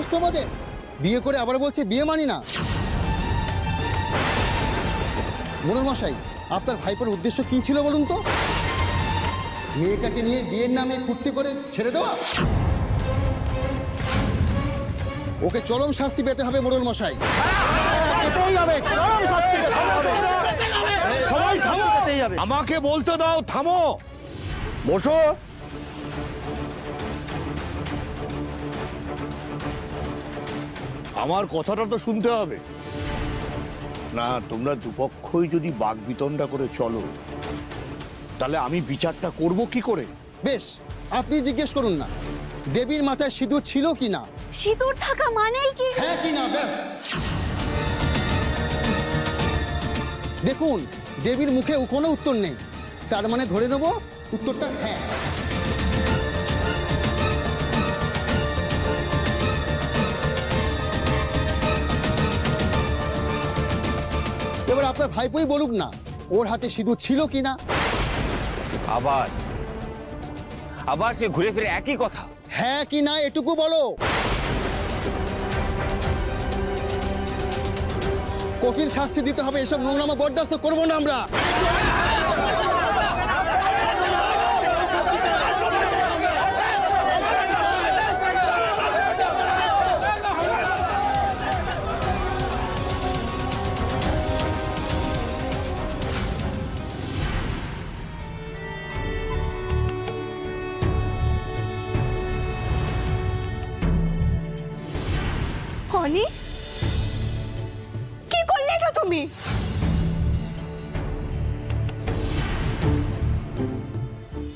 সাহস তোমাদের? বিয়ে করে আবার বলছে বিয়ে মানি না। মোড়ল মশাই, আপনার ভাইপোর উদ্দেশ্য কি ছিল বলুন তো? মেয়েটাকে নিয়ে বিয়ের নামে ফুর্তি করে ছেড়ে দেওয়া? ওকে চরম শাস্তি পেতে হবে মোড়ল মশাই। সবাই থামো, আমাকে বলতে দাও, থামো, বসো। আমার কথাটা তো শুনতে হবে না। তোমরা দুপক্ষই যদি বাকবিতণ্ডা করে চলো, তাহলে আমি বিচারটা করব কি করে? বেশ, আপনি জিজ্ঞেস করুন না, দেবীর মাথায় সিঁদুর ছিল কি না? সিঁদুর থাকা মানেই কি? হ্যাঁ কি না, ব্যাস। দেখুন, দেবীর মুখে কোনো উত্তর নেই, তার মানে ধরে নেব উত্তরটা হ্যাঁ। এবার আপনার ভাইপোই বলুক না, ওর হাতে সিঁদুর ছিল কিনা। আবার আবার সে ঘুরে ফিরে একই কথা। হ্যাঁ কি না এটুকু বলো। কঠিন শাস্তি দিতে হবে, এসব নোংরামা বরদাস্ত করবো না আমরা। অনি, কি করলে এটা তুমি?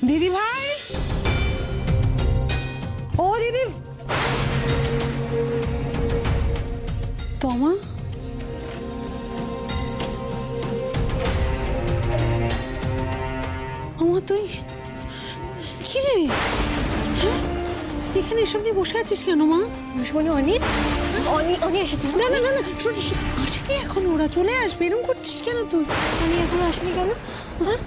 দিদি ভাই, ও দিদি, তোমা আমার তুই কি রে? হ্যাঁ, এখানে এসব নিয়ে বসে আছিস কেন মা? শুনে অনি, অনি অনি এসেছি। না না না না, শোন, আসেনি এখন, ওরা চলে আসবে, এরকম করছিস কেন তুই? অনি এখনো আসেনি কেন? হ্যাঁ,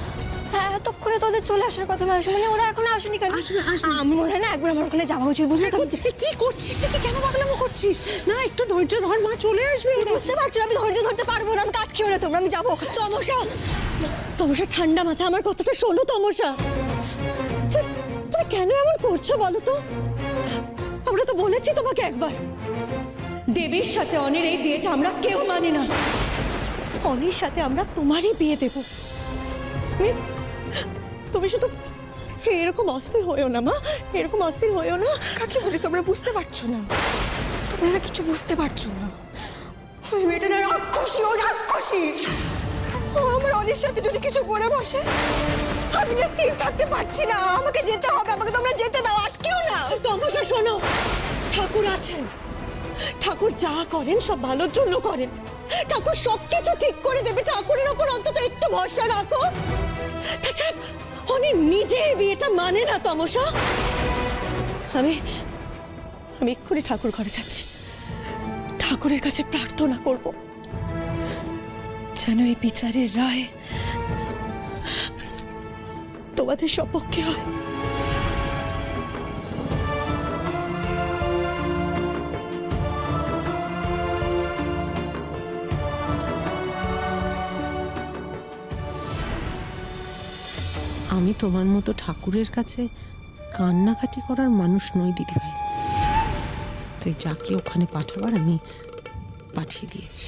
হ্যাঁ, এতক্ষণে তোদের চলে আসার কথা। মানে ওরা এখনো আসেনি কেন? আসবে, আসবে। আমি মনে হয় না একবার আমার ওখানে যাওয়া উচিত, বুঝলি তো? কি করছিস তুই? কেন পাগলামো করছিস? না, একটু ধৈর্য ধর, মা চলে আসবে। বুঝতে পারছো না আমি ধৈর্য ধরতে পারবো না। আমি কাটখিও না তোমরা, আমি যাবো। তমসা, তমসা, ঠান্ডা মাথা আমার কথাটা শোনো। তমসা, তুমি কেন এমন করছো বলো তো? আমরা তো বলেছি তোমাকে একবার, দেবীর সাথে অনির এই বিয়েটা আমরা কেউ মানি না। অনির সাথে আমরা তোমারই বিয়ে দেব। তুমি শুধু এরকম অস্থির হয়েও না মা, এরকম অস্থির হয়েও না। কাকে বলি তোমরা বুঝতে পারছো না? তোমরা কিছু বুঝতে পারছো না। ওই মেয়েটা না রাক্ষসী, ও রাক্ষসী। ও আমার অনির সাথে যদি কিছু করে বসে, আমি না স্থির থাকতে পারছি না। আমাকে যেতে হবে, আমাকে তোমরা যেতে দাও, আটকেও না। তমসা শোনো, ঠাকুর আছেন, ঠাকুর যা করেন সব ভালোর জন্য করেন। ঠাকুর সবকিছু ঠিক করে দেবে। ঠাকুরের ওপর অন্তত একটু ভরসা রাখো। তাছাড়া উনি নিজে বিয়েটা মানে না তমসা। আমি এক্ষুনি ঠাকুর ঘরে যাচ্ছি, ঠাকুরের কাছে প্রার্থনা করব যেন এই বিচারের রায় তোমাদের সপক্ষে হয়। আমি তোমার মতো ঠাকুরের কাছে কান্নাকাটি করার মানুষ নই দিদিভাই। তুই যাকে ওখানে পাঠাবার আমি পাঠিয়ে দিয়েছি।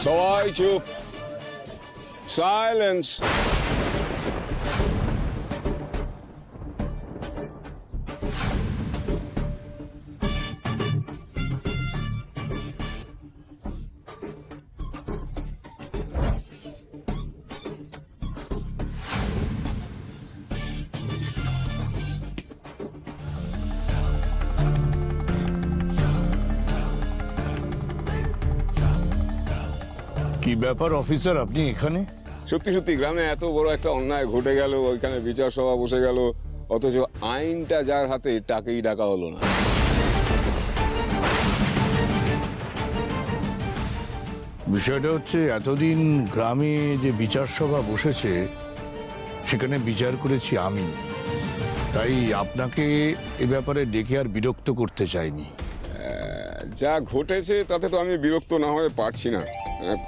সবাই চুপ। সাইলেন্স। কি ব্যাপার অফিসার, আপনি এখানে? সত্যি সত্যি গ্রামে এত বড় একটা অন্যায় ঘটে গেল, ওইখানে বিচার সভা বসে গেল, অথচ আইনটা যার হাতে তাকেই ডাকা হলো না। বিষয়টা হচ্ছে এতদিন গ্রামে যে বিচার সভা বসেছে সেখানে বিচার করেছি আমি, তাই আপনাকে এ ব্যাপারে ডেকে আর বিরক্ত করতে চাইনি। যা ঘটেছে তাতে তো আমি বিরক্ত না হয়ে পারছি না।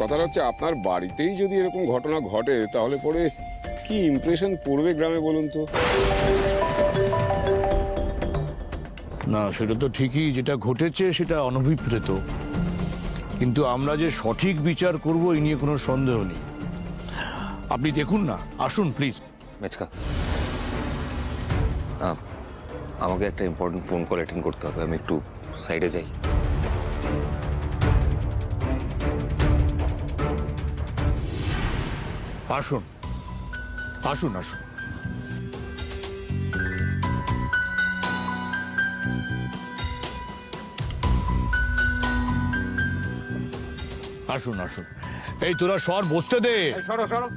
কথাটা হচ্ছে আপনার বাড়িতেই যদি এরকম ঘটনা ঘটে তাহলে পরে কি ইমপ্রেশন পড়বে গ্রামে বলুন তো? না, সেটা তো ঠিকই, যেটা ঘটেছে সেটা অনভিপ্রেত, কিন্তু আমরা যে সঠিক বিচার করব এই নিয়ে কোনো সন্দেহ নেই। আপনি দেখুন না, আসুন প্লিজ। মেচকা, আমাকে একটা ইম্পর্টেন্ট ফোন কল অ্যাটেন্ড করতে হবে, আমি একটু সাইডে যাই। আসুন আসুন আসুন। আসুন আসুন, এই তোরা সর, বসতে দে। সরো সরো।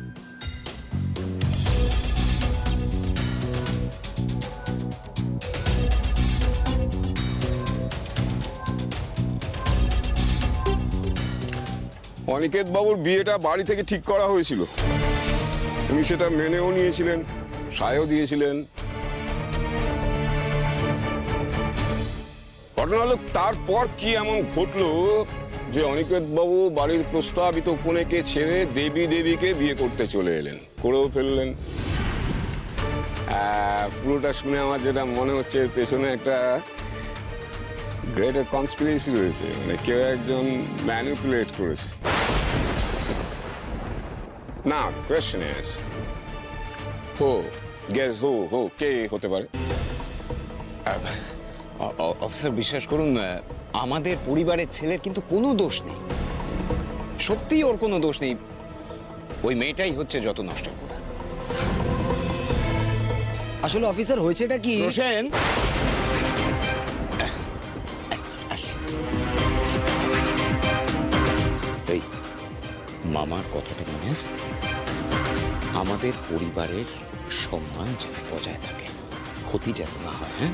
অনিকেত বাবুর বিয়েটা বাড়ি থেকে ঠিক করা হয়েছিল, উনি সেটা মেনেও নিয়েছিলেন, সায়ও দিয়েছিলেন। ঘটনা হলো তারপর কি এমন ঘটলো যে অনিকেত বাবু বাড়ির প্রস্তাবিত কনেকে ছেড়ে দেবী দেবীকে বিয়ে করতে চলে এলেন, করেও ফেললেন। পুরোটা শুনে আমার যেটা মনে হচ্ছে এর পেছনে একটা গ্রেটার কনস্পিরেসি রয়েছে, মানে কেউ একজন ম্যানিপুলেট করেছে। না, কোয়েশ্চেন ইজ হো, গেস হো কে হতে পারে? অফিসার বিশ্বাস করুন, আমাদের পরিবারের ছেলের কিন্তু কোনো দোষ নেই, সত্যিই ওর কোনো দোষ নেই। ওই মেয়েটাই হচ্ছে যত নষ্ট করা। আসলে অফিসার হয়েছেটা কি? হোসেন, আসি। এই মামার কথাটা মনে আছে তো? আমাদের পরিবারের সম্মান যেন বজায় থাকে, ক্ষতি যেন না হয়। হ্যাঁ,